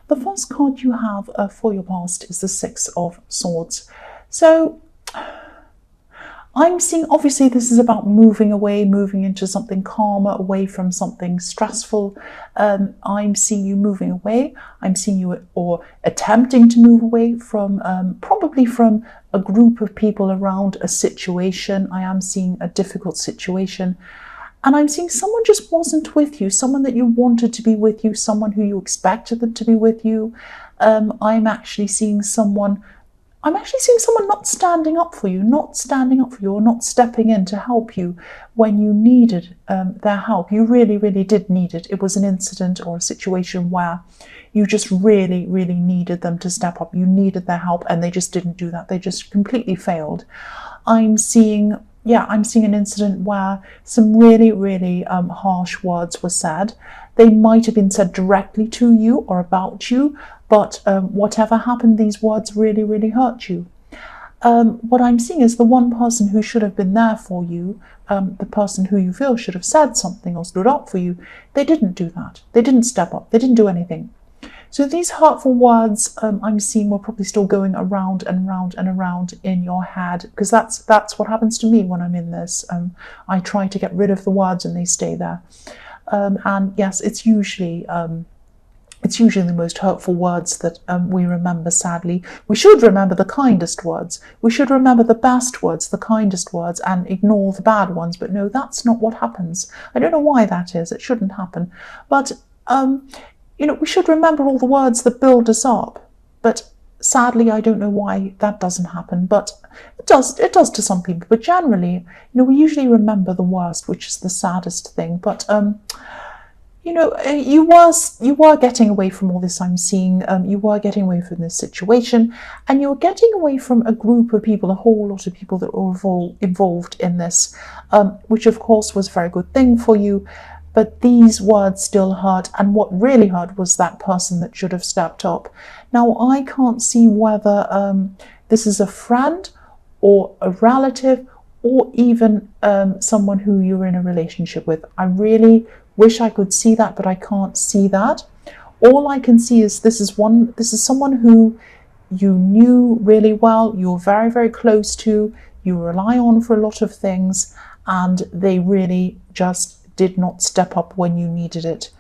The first card you have for your past is the Six of Swords. So I'm seeing, obviously, this is about moving away, moving into something calmer, away from something stressful. I'm seeing you moving away. I'm seeing you or attempting to move away from, probably from a group of people around a situation. I am seeing a difficult situation. And I'm seeing someone just wasn't with you, someone that you wanted to be with you, someone who you expected them to be with you. I'm actually seeing someone not standing up for you, or not stepping in to help you when you needed their help. You really, really did need it. It was an incident or a situation where you just really, really needed them to step up. You needed their help and they just didn't do that. They just completely failed. I'm seeing an incident where some really, really harsh words were said. They might have been said directly to you or about you, but whatever happened, these words really, really hurt you. What I'm seeing is the one person who should have been there for you, the person who you feel should have said something or stood up for you, they didn't do that. They didn't step up. They didn't do anything. So these hurtful words I'm seeing were probably still going around and around and around in your head, because that's what happens to me when I'm in this. I try to get rid of the words and they stay there. And yes, it's usually the most hurtful words that we remember, sadly. We should remember the kindest words. We should remember the best words, the kindest words, and ignore the bad ones. But no, that's not what happens. I don't know why that is. It shouldn't happen. But we should remember all the words that build us up. But sadly, I don't know why that doesn't happen. But it does to some people. But generally, we usually remember the worst, which is the saddest thing. But you were getting away from all this. I'm seeing you were getting away from this situation, and you were getting away from a group of people, a whole lot of people that were involved in this, which of course was a very good thing for you. But these words still hurt, and what really hurt was that person that should have stepped up. Now, I can't see whether this is a friend or a relative or even someone who you're in a relationship with. I really wish I could see that, but I can't see that. All I can see is this is someone who you knew really well, you were very, very close to, you rely on for a lot of things, and they really just did not step up when you needed it.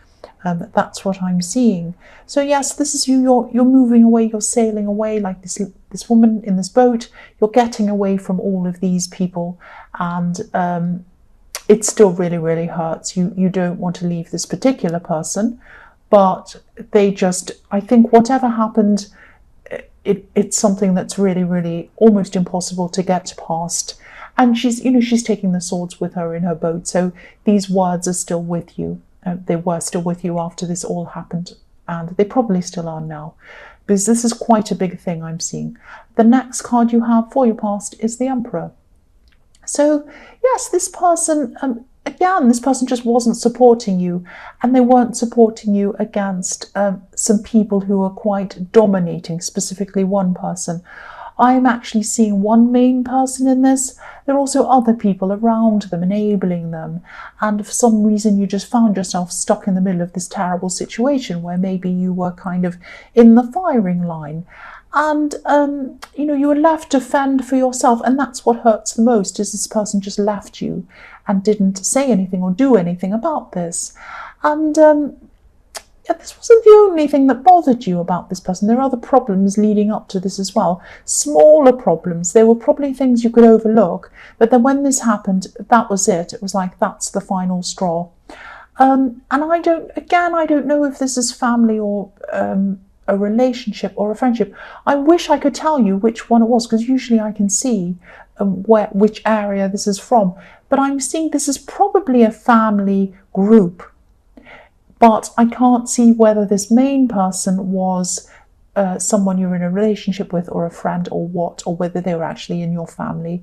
That's what I'm seeing. So yes, this is you. You're moving away. You're sailing away like this woman in this boat. You're getting away from all of these people, and it still really, really hurts. You don't want to leave this particular person, but I think whatever happened, it's something that's really, really almost impossible to get past. And she's taking the swords with her in her boat. So these words are still with you. They were still with you after this all happened, and they probably still are now, because this is quite a big thing I'm seeing. The next card you have for your past is the Emperor. So yes, this person, this person just wasn't supporting you, and they weren't supporting you against some people who were quite dominating, specifically one person. I'm actually seeing one main person in this. There are also other people around them, enabling them. And for some reason, you just found yourself stuck in the middle of this terrible situation where maybe you were kind of in the firing line. And, you were left to fend for yourself. And that's what hurts the most, is this person just left you and didn't say anything or do anything about this. And this wasn't the only thing that bothered you about this person. There are other problems leading up to this as well. Smaller problems. They were probably things you could overlook. But then when this happened, that was it. It was like, that's the final straw. And I don't know if this is family or a relationship or a friendship. I wish I could tell you which one it was, because usually I can see which area this is from. But I'm seeing this is probably a family group. But I can't see whether this main person was someone you're in a relationship with, or a friend, or what, or whether they were actually in your family.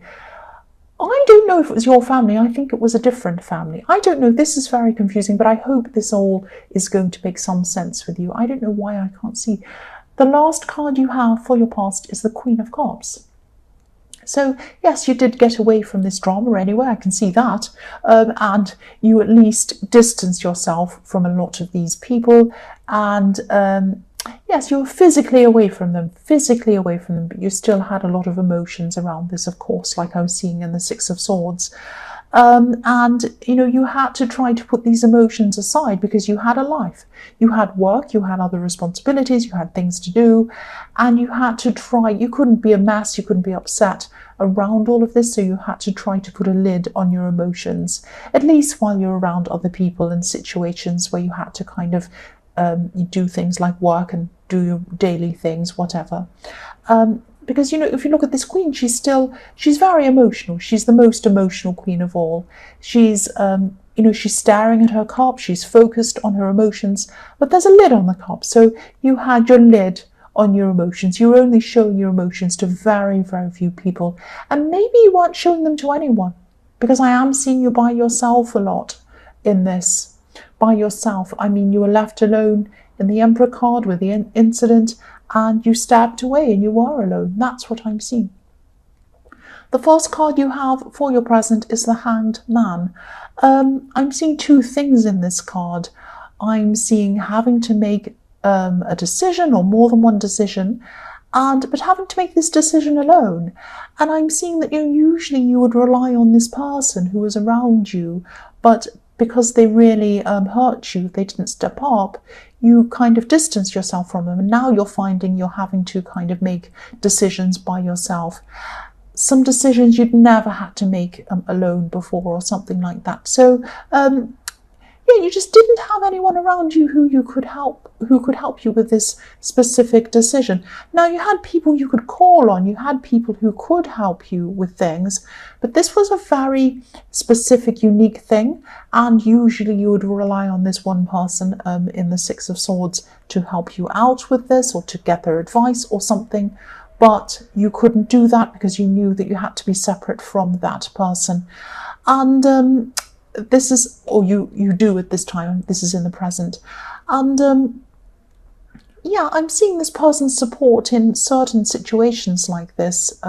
I don't know if it was your family. I think it was a different family. I don't know. This is very confusing, but I hope this all is going to make some sense with you. I don't know why I can't see. The last card you have for your past is the Queen of Cups. So yes, you did get away from this drama anyway, I can see that, and you at least distanced yourself from a lot of these people, and yes, you were physically away from them, but you still had a lot of emotions around this, of course, like I was seeing in the Six of Swords. And, you know, you had to try to put these emotions aside because you had a life. You had work, you had other responsibilities, you had things to do, and you had to try. You couldn't be a mess, you couldn't be upset around all of this, so you had to try to put a lid on your emotions, at least while you're around other people in situations where you had to kind of you do things like work and do your daily things, whatever. Because, you know, if you look at this queen, she's very emotional. She's the most emotional queen of all. She's, you know, she's staring at her cup. She's focused on her emotions, but there's a lid on the cup. So you had your lid on your emotions. You were only showing your emotions to very, very few people. And maybe you weren't showing them to anyone, because I am seeing you by yourself a lot in this. By yourself. I mean, you were left alone in the Emperor card with the incident, and you stepped away and you were alone. That's what I'm seeing. The first card you have for your present is the Hanged Man. I'm seeing two things in this card. I'm seeing having to make a decision, or more than one decision, but having to make this decision alone. And I'm seeing that usually you would rely on this person who was around you, but because they really hurt you, they didn't step up, you kind of distance yourself from them. And now you're finding you're having to kind of make decisions by yourself. Some decisions you'd never had to make alone before, or something like that. So, yeah, you just didn't have anyone around you who could help you with this specific decision. Now, you had people you could call on, you had people who could help you with things, but this was a very specific, unique thing, and usually you would rely on this one person in the Six of Swords to help you out with this, or to get their advice or something, but you couldn't do that because you knew that you had to be separate from that person. And this is, or you do at this time, this is in the present. And yeah, I'm seeing this person's support in certain situations like this.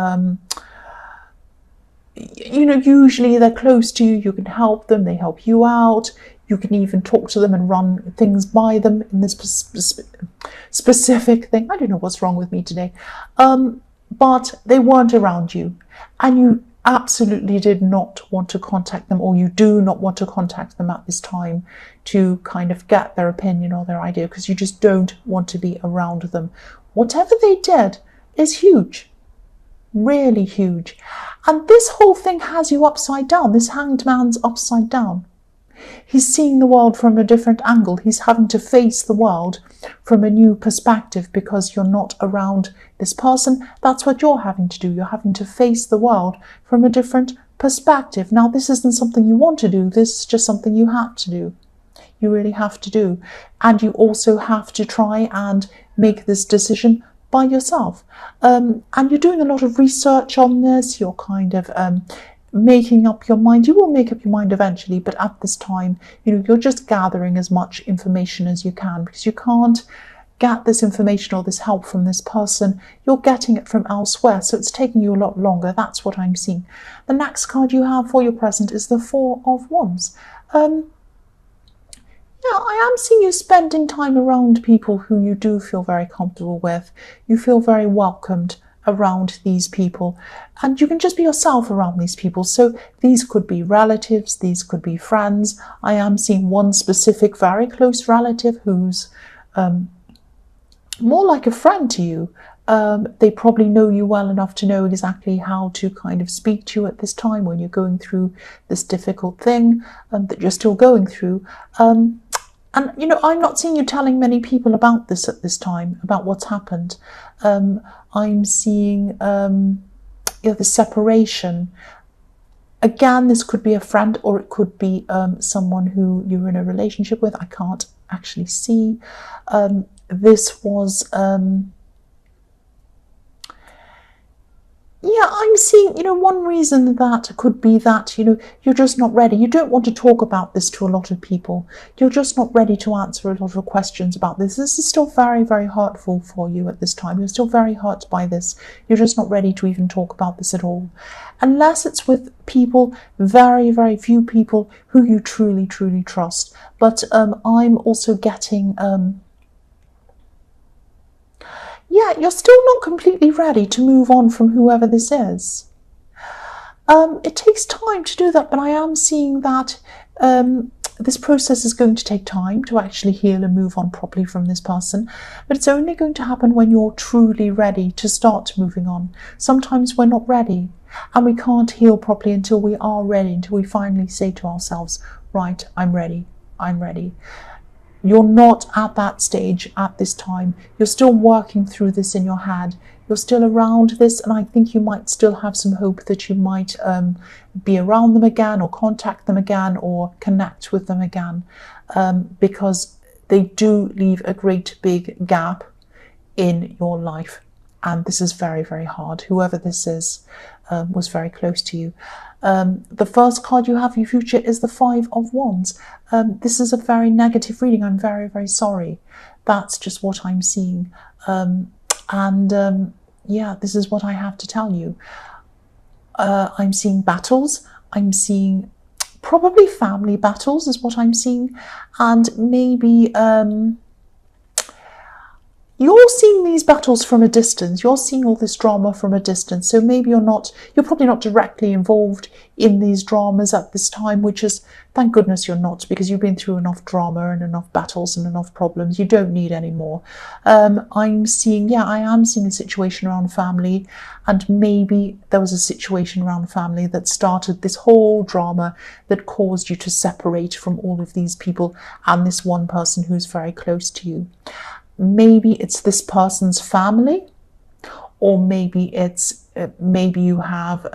You know, usually they're close to you, you can help them, they help you out, you can even talk to them and run things by them in this specific thing. I don't know what's wrong with me today. But they weren't around you, and you absolutely did not want to contact them, or you do not want to contact them at this time to kind of get their opinion or their idea, because you just don't want to be around them. Whatever they did is huge, really huge. And this whole thing has you upside down. This Hanged Man's upside down. He's seeing the world from a different angle. He's having to face the world from a new perspective because you're not around this person. That's what you're having to do. You're having to face the world from a different perspective. Now, this isn't something you want to do. This is just something you have to do. You really have to do. And you also have to try and make this decision by yourself. And you're doing a lot of research on this. You're kind of making up your mind. You will make up your mind eventually, but at this time, you're just gathering as much information as you can, because you can't get this information or this help from this person. You're getting it from elsewhere, so it's taking you a lot longer. That's what I'm seeing. The next card you have for your present is the Four of Wands. Yeah, I am seeing you spending time around people who you do feel very comfortable with. You feel very welcomed around these people, and you can just be yourself around these people. So these could be relatives, these could be friends. I am seeing one specific very close relative who's more like a friend to you. They probably know you well enough to know exactly how to kind of speak to you at this time when you're going through this difficult thing that you're still going through. And, I'm not seeing you telling many people about this at this time, about what's happened. I'm seeing the separation. Again, this could be a friend, or it could be someone who you're in a relationship with. I can't actually see. This was... Yeah, I'm seeing, one reason that could be that, you're just not ready. You don't want to talk about this to a lot of people. You're just not ready to answer a lot of questions about this. This is still very, very hurtful for you at this time. You're still very hurt by this. You're just not ready to even talk about this at all. Unless it's with people, very, very few people who you truly, truly trust. But I'm also getting... yeah, you're still not completely ready to move on from whoever this is. It takes time to do that, but I am seeing that this process is going to take time to actually heal and move on properly from this person, but it's only going to happen when you're truly ready to start moving on. Sometimes we're not ready, and we can't heal properly until we are ready, until we finally say to ourselves, right, I'm ready, I'm ready. You're not at that stage at this time. You're still working through this in your head. You're still around this, and I think you might still have some hope that you might be around them again, or contact them again, or connect with them again, because they do leave a great big gap in your life, and this is very, very hard. Whoever this is was very close to you. The first card you have for your future is the Five of Wands. This is a very negative reading. I'm very, very sorry. That's just what I'm seeing. Yeah, this is what I have to tell you. I'm seeing battles. I'm seeing probably family battles is what I'm seeing. And maybe you're seeing these battles from a distance. You're seeing all this drama from a distance. So maybe you're probably not directly involved in these dramas at this time, which is, thank goodness you're not, because you've been through enough drama and enough battles and enough problems. You don't need any more. I am seeing a situation around family, and maybe there was a situation around family that started this whole drama that caused you to separate from all of these people and this one person who's very close to you. Maybe it's this person's family, or maybe it's maybe you have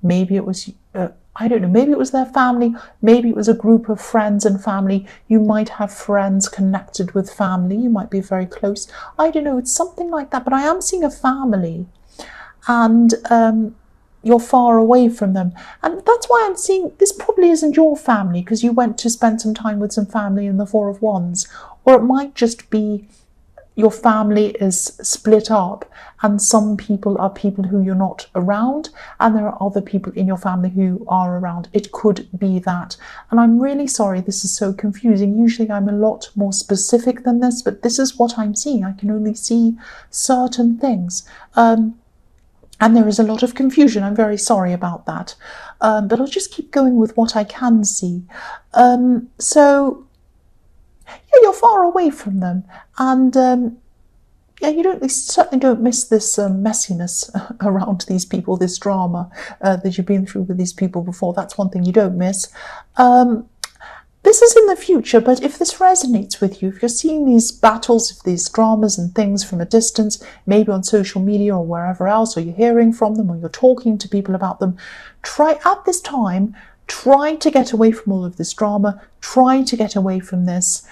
maybe it was I don't know, maybe it was their family, maybe it was a group of friends and family. You might have friends connected with family, you might be very close. I don't know, it's something like that, but I am seeing a family, and you're far away from them. And that's why I'm seeing this probably isn't your family, because you went to spend some time with some family in the Four of Wands. Or it might just be your family is split up, and some people are people who you're not around, and there are other people in your family who are around. It could be that. And I'm really sorry this is so confusing. Usually I'm a lot more specific than this, but this is what I'm seeing. I can only see certain things. And there is a lot of confusion. I'm very sorry about that. But I'll just keep going with what I can see. Yeah, you're far away from them, and yeah, you certainly don't miss this messiness around these people, this drama that you've been through with these people before. That's one thing you don't miss. This is in the future, but if this resonates with you, if you're seeing these battles, these dramas and things from a distance, maybe on social media or wherever else, or you're hearing from them, or you're talking to people about them, try to get away from all of this drama. Try to get away from this.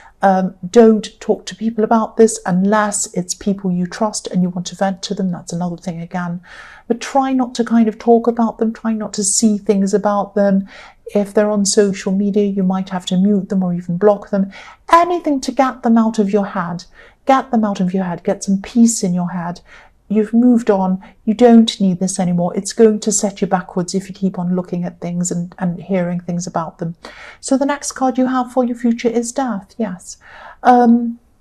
Don't talk to people about this unless it's people you trust and you want to vent to them. That's another thing again. But try not to kind of talk about them. Try not to see things about them. If they're on social media, you might have to mute them or even block them. Anything to get them out of your head. Get them out of your head. Get some peace in your head. You've moved on. You don't need this anymore. It's going to set you backwards if you keep on looking at things and hearing things about them. So the next card you have for your future is Death. Yes.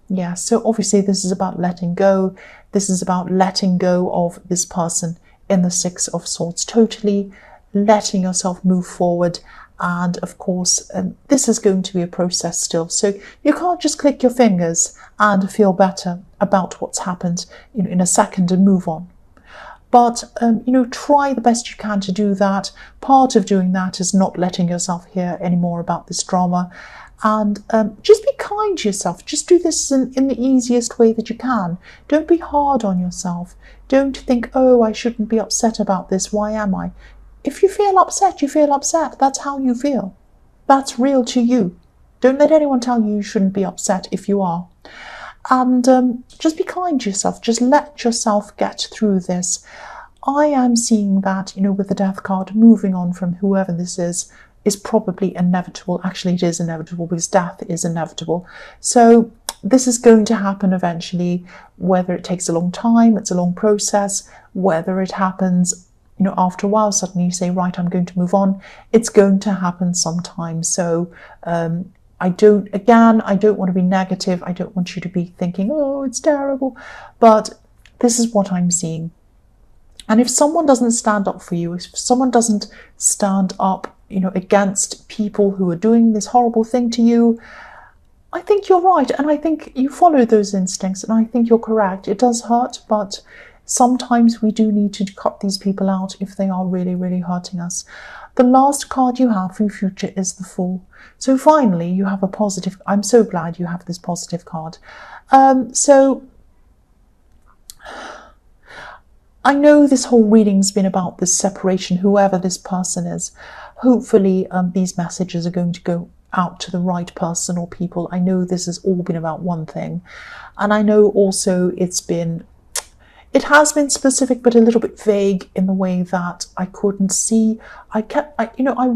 Yes. So obviously this is about letting go. This is about letting go of this person in the Six of Swords. Totally letting yourself move forward. And of course, this is going to be a process still. So you can't just click your fingers and feel better about what's happened in a second and move on. But, try the best you can to do that. Part of doing that is not letting yourself hear any more about this drama. And just be kind to yourself. Just do this in the easiest way that you can. Don't be hard on yourself. Don't think, oh, I shouldn't be upset about this. Why am I? If you feel upset, you feel upset. That's how you feel. That's real to you. Don't let anyone tell you you shouldn't be upset if you are. And just be kind to yourself. Just let yourself get through this. I am seeing that, with the Death card, moving on from whoever this is probably inevitable. Actually, it is inevitable because death is inevitable. So this is going to happen eventually, whether it takes a long time, it's a long process, whether it happens after a while, suddenly you say, right, I'm going to move on. It's going to happen sometime. So I don't want to be negative. I don't want you to be thinking, oh, it's terrible. But This is what I'm seeing. And if someone doesn't stand up for you, if someone doesn't stand up, against people who are doing this horrible thing to you, I think you're right. And I think you follow those instincts. And I think you're correct. It does hurt, but sometimes we do need to cut these people out if they are really, really hurting us. The last card you have for your future is the Fool. So finally, you have a positive. I'm so glad you have this positive card. So I know this whole reading's been about this separation, whoever this person is. Hopefully, these messages are going to go out to the right person or people. I know this has all been about one thing. And I know also it has been specific, but a little bit vague in the way that I couldn't see. I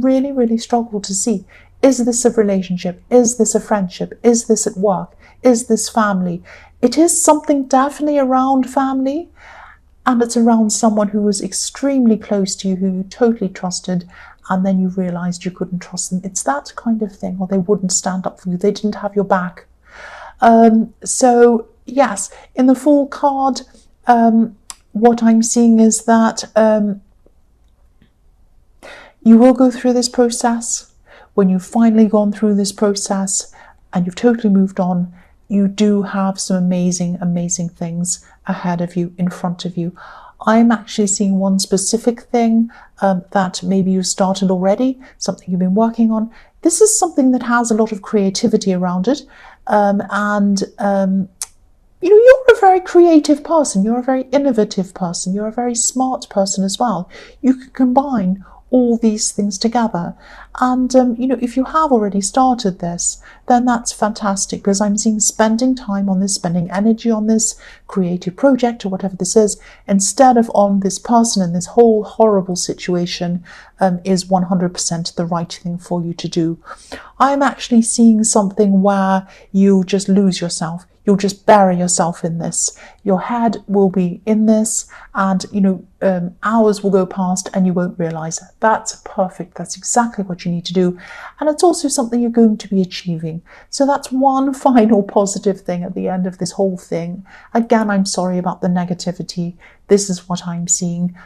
really, really struggled to see. Is this a relationship? Is this a friendship? Is this at work? Is this family? It is something definitely around family. And it's around someone who was extremely close to you, who you totally trusted, and then you realised you couldn't trust them. It's that kind of thing, or they wouldn't stand up for you. They didn't have your back. So, yes, in the Fool card, what I'm seeing is that you will go through this process. When you've finally gone through this process and you've totally moved on, you do have some amazing, amazing things ahead of you, in front of you. I'm actually seeing one specific thing that maybe you started already, something you've been working on. This is something that has a lot of creativity around it. You're a very creative person. You're a very innovative person. You're a very smart person as well. You can combine all these things together. And, if you have already started this, then that's fantastic, because I'm seeing spending time on this, spending energy on this creative project or whatever this is, instead of on this person and this whole horrible situation, is 100% the right thing for you to do. I'm actually seeing something where you just lose yourself. You'll just bury yourself in this. Your head will be in this, and hours will go past and you won't realize it. That's perfect. That's exactly what you need to do. And it's also something you're going to be achieving. So that's one final positive thing at the end of this whole thing. Again, I'm sorry about the negativity. This is what I'm seeing.